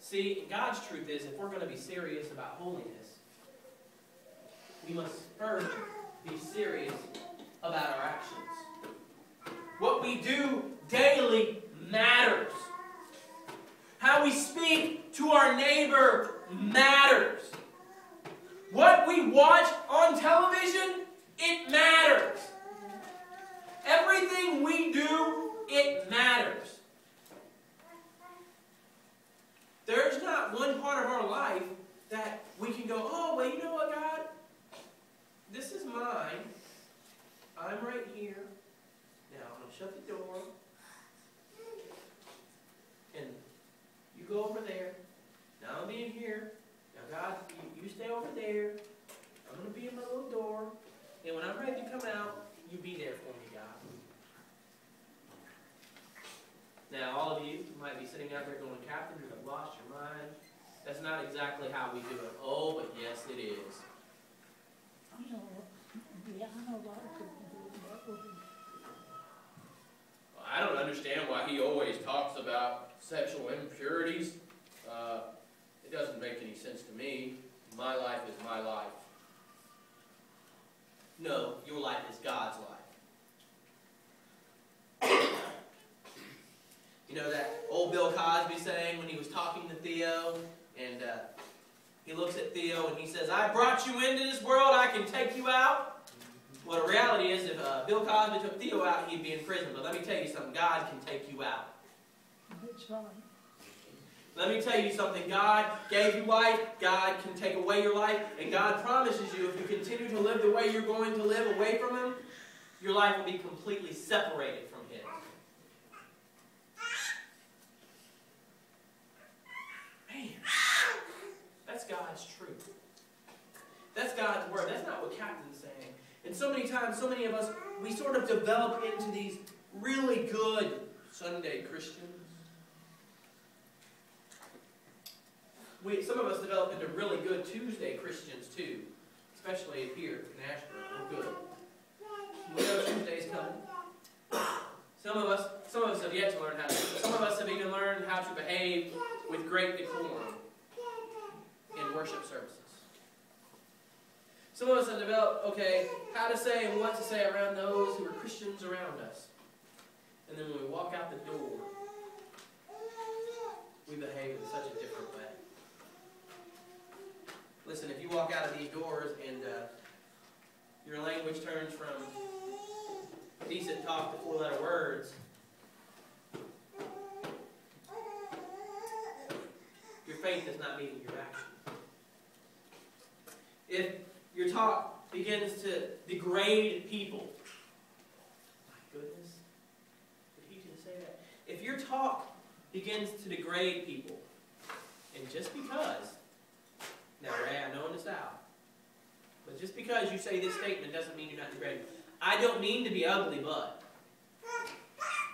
See, God's truth is, if we're going to be serious about holiness, we must first be serious about our actions. What we do daily matters. How we speak to our neighbor matters. What we watch on television, it matters. Everything we do, it matters. There's not one part of our life that we can go, oh, well, you know what, God? This is mine. I'm right here. Now, I'm going to shut the door. And you go over there. Now, I'm being here. Now, God, you stay over there. I'm going to be in my little door. And when I'm ready to come out, you be there for me, God. Now, all of you might be sitting out there going, Captain, you have lost your mind. That's not exactly how we do it. Oh, but yes, it is. I know. Yeah, I know a lot of people do that. Well, I don't understand why he always talks about sexual impurities. It doesn't make any sense to me. My life is my life. No, your life is God's life. You know that old Bill Cosby saying when he was talking to Theo, and he looks at Theo and he says, I brought you into this world, I can take you out. Well, the reality is, if Bill Cosby took Theo out, he'd be in prison. But let me tell you something, God can take you out. That's right. Let me tell you something, God gave you life, God can take away your life, and God promises you if you continue to live the way you're going to live away from Him, your life will be completely separated from Him. Man, that's God's truth. That's God's Word. That's not what Captain's saying. And so many times, so many of us, we sort of develop into these really good Sunday Christians. Some of us develop into really good Tuesday Christians too, especially here in Asheboro. We're good. We know Tuesday's coming. Some of us have yet to learn how to. Some of us have even learned how to behave with great decorum in worship services. Some of us have developed, how to say and what to say around those who are Christians around us. And then when we walk out the door, we behave in such a different way. Listen, if you walk out of these doors and your language turns from decent talk to four-letter words, your faith is not meeting your action. If your talk begins to degrade people, my goodness, did he just say that? If your talk begins to degrade people, and just because, now Ray, I know in the South, but just because you say this statement doesn't mean you're not degrading. I don't mean to be ugly, but.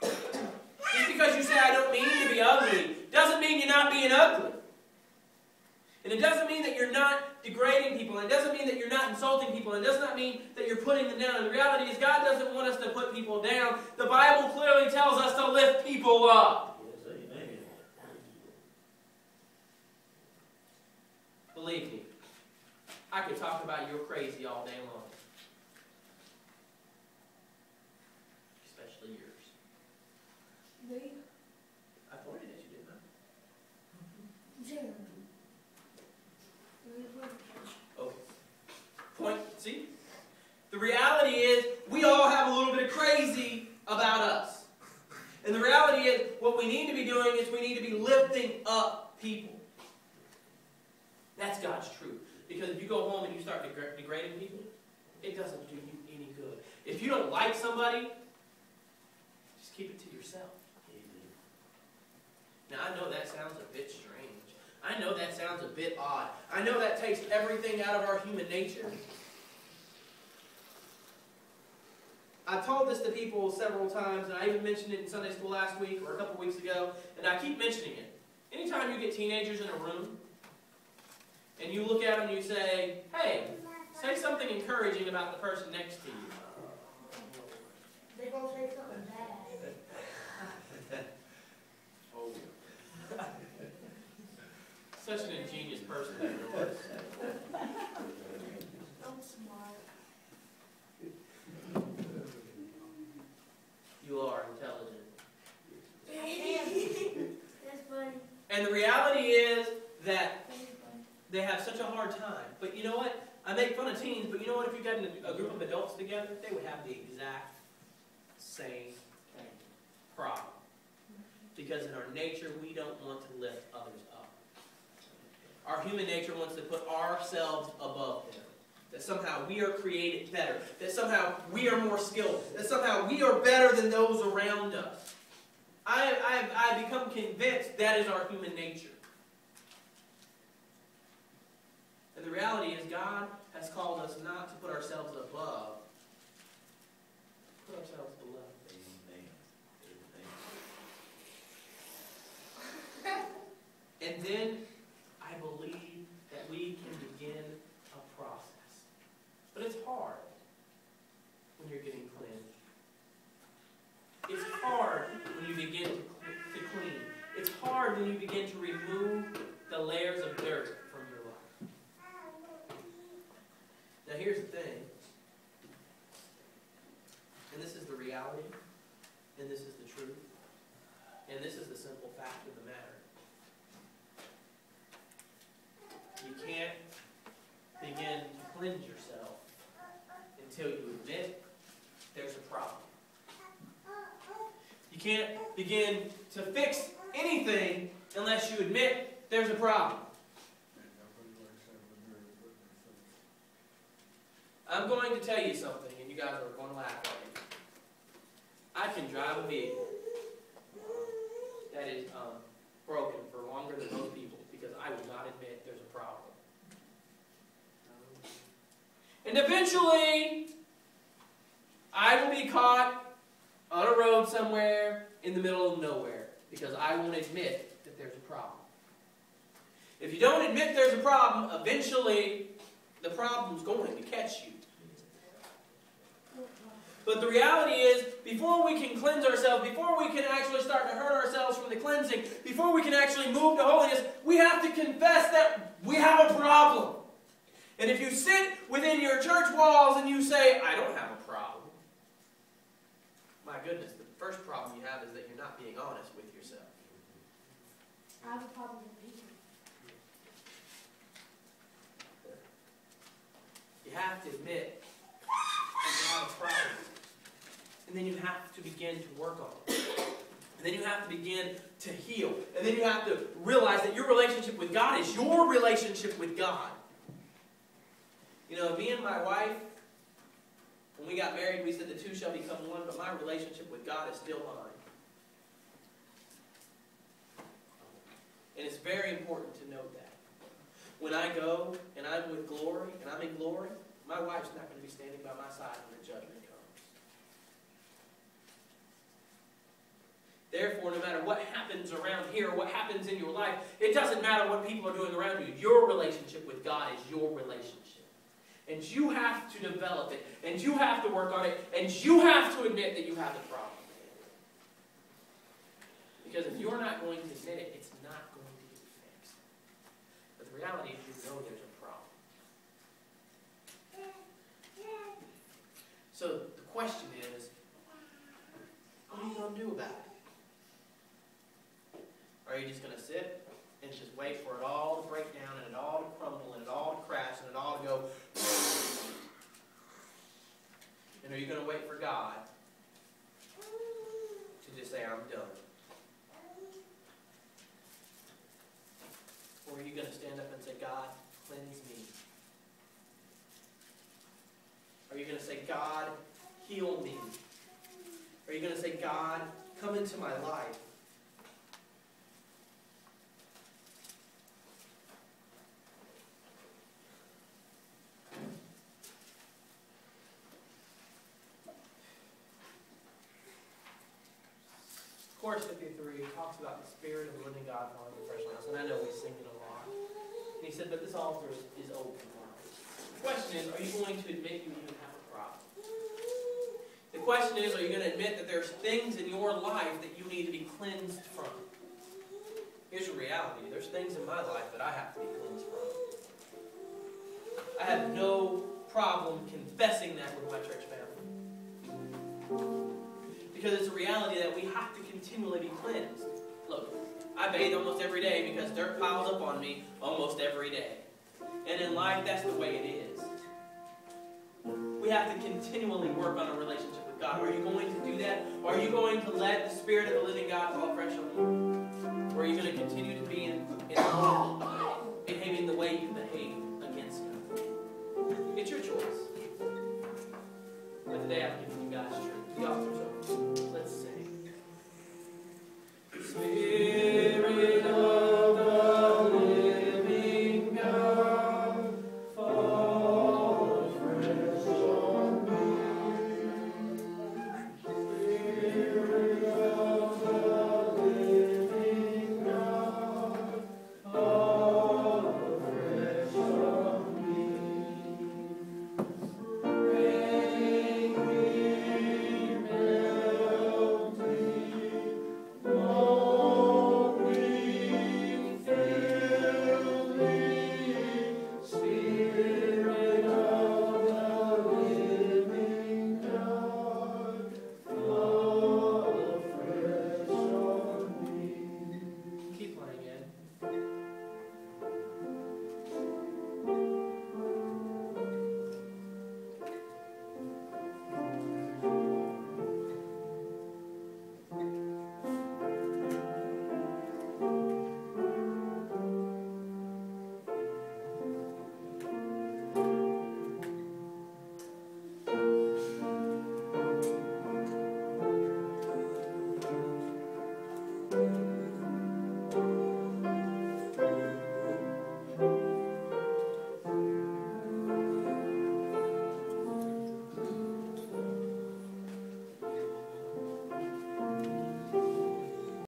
Just because you say I don't mean to be ugly doesn't mean you're not being ugly. And it doesn't mean that you're not degrading people. And it doesn't mean that you're not insulting people. And it does not mean that you're putting them down. And the reality is God doesn't want us to put people down. The Bible clearly tells us to lift people up. Yes, amen. Believe me, I could talk about you're crazy all day long. Especially yours. Me? I pointed at you, didn't I? Zero. Okay. Point, see? The reality is, we all have a little bit of crazy about us. And the reality is, what we need to be doing is we need to be lifting up people. That's God's truth. Because if you go home and you start degrading people, it doesn't do you any good. If you don't like somebody, just keep it to yourself. Now, I know that sounds a bit strange. I know that sounds a bit odd. I know that takes everything out of our human nature. I told this to people several times, and I even mentioned it in Sunday school last week or a couple weeks ago, and I keep mentioning it. Anytime you get teenagers in a room, and you look at them and you say, hey, say something encouraging about the person next to you. They're going to say something bad. Oh. person that there was. I'm smart. You are intelligent. That's funny. And the reality is that they have such a hard time. But you know what? I make fun of teens, but you know what? If you got a group of adults together, they would have the exact same problem. Because in our nature, we don't want to lift others up. Our human nature wants to put ourselves above them. That somehow we are created better. That somehow we are more skilled. That somehow we are better than those around us. I've become convinced that is our human nature. And the reality is God has called us not to put ourselves above, put ourselves below. And then I believe that we can begin a process. But it's hard when you're getting cleansed. It's hard when you begin to clean. It's hard when you begin to remove the layers of dirt from your life. Now here's the thing. And this is the reality. And this is the truth. And this is the simple fact of the matter. You can't begin to cleanse yourself until you admit there's a problem. You can't begin to fix anything unless you admit there's a problem. I'm going to tell you something, and you guys are going to laugh at me. I can drive a vehicle that is broken for longer than most people because I will not admit there's a problem. And eventually, I will be caught on a road somewhere in the middle of nowhere because I won't admit that there's a problem. If you don't admit there's a problem, eventually the problem's going to catch you. But the reality is, before we can cleanse ourselves, before we can actually start to hurt ourselves from the cleansing, before we can actually move to holiness, we have to confess that we have a problem. And if you sit within your church walls and you say, I don't have a problem, my goodness, the first problem you have is that you're not being honest with yourself. I have a problem with people. You have to admit that you have a problem. And then you have to begin to work on it. And then you have to begin to heal. And then you have to realize that your relationship with God is your relationship with God. You know, me and my wife, when we got married, we said the two shall become one, but my relationship with God is still mine. And it's very important to note that. When I go and I'm with glory, and I'm in glory, my wife's not going to be standing by my side when the judgment comes. Therefore, no matter what happens around here, what happens in your life, it doesn't matter what people are doing around you. Your relationship with God is your relationship. And you have to develop it, and you have to work on it, and you have to admit that you have a problem. Because if you're not going to admit it, it's not going to get fixed. But the reality is you know there's a problem. So the question is, what are you going to do about it? Are you just going to sit and just wait for it all to break down and it all to crumble and it all to crash and it all to go? And are you going to wait for God to just say, I'm done? Or are you going to stand up and say, God, cleanse me? Are you going to say, God, heal me? Are you going to say, God, come into my life? Chorus 53 talks about the Spirit of the living God falling on the fresh house, and I know we sing it a lot. And he said, but this altar is open. The question is, are you going to admit you even have a problem? The question is, are you going to admit that there's things in your life that you need to be cleansed from? Here's the reality. There's things in my life that I have to be cleansed from. I have no problem confessing that with my church family. Because it's a reality that we have to continually be cleansed. Look, I bathe almost every day because dirt piles up on me almost every day. And in life, that's the way it is. We have to continually work on a relationship with God. Are you going to do that? Or are you going to let the Spirit of the living God fall fresh